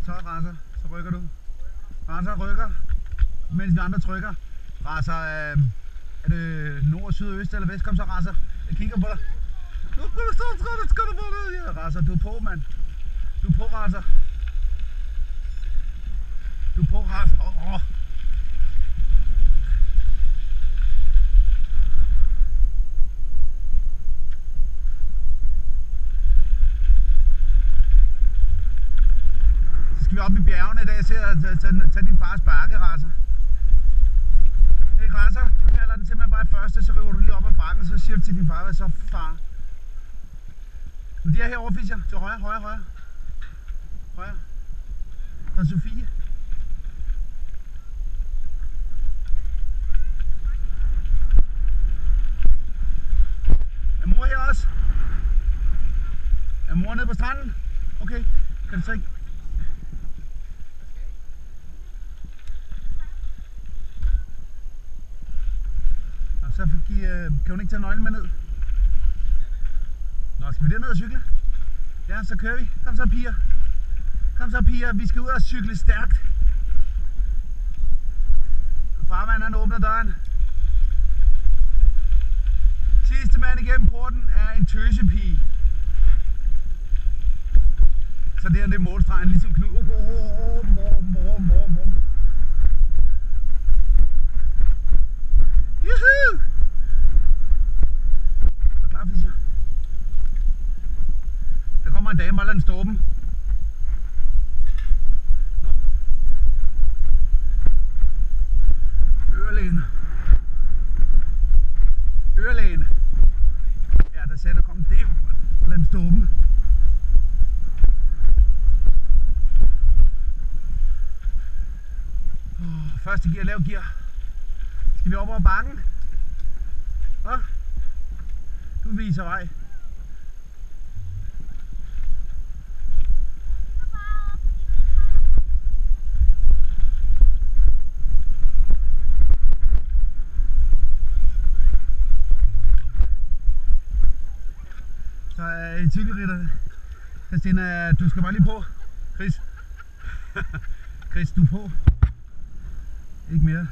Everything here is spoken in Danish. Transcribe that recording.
Så Rasser, så rykker du. Rasser rykker, mens vi andre trykker. Rasser, er det nord, syd, øst eller vest? Kom så, Rasser. Jeg kigger på dig. Nu skal du stå, skal du på det. Ja, Rasser, du er på, mand. Du er på, Rasser. Du er på, Rasser. Så skal vi op i bjergene i dag til at tage din fars bakke, Rasser. Hey, Rasser, du kalder den simpelthen bare første, så river du lige op ad bakken, så siger du til din far, hvad så far? Men de er herovre, Fischer. Til højre, højre, højre. Højre. Der er Sofie. Er mor her også? Er mor nede på stranden? Okay, kan du så ikke? Så kan hun ikke tage nøglen med ned? Nå, skal vi derned og cykle? Ja, så kører vi. Kom så, piger. Kom så, piger. Vi skal ud og cykle stærkt. Farmand, han åbner døren. Sidste mand igennem porten er en tøsepige. Så det er målstregen, ligesom Knud. Juhu! Er du klar, Fischer? Der kommer en dame, og lad den stå åben. Nå. Ørelægen. Ørelægen. Ja, der sagde, der kom en dame, og lad den stå åben. Første gear, lav gear. Skal vi op over bakken? Hvad? Du viser vej. Så en cykelrytter. Christina, du skal bare lige på. Chris. Chris, du er på. Ikke mere.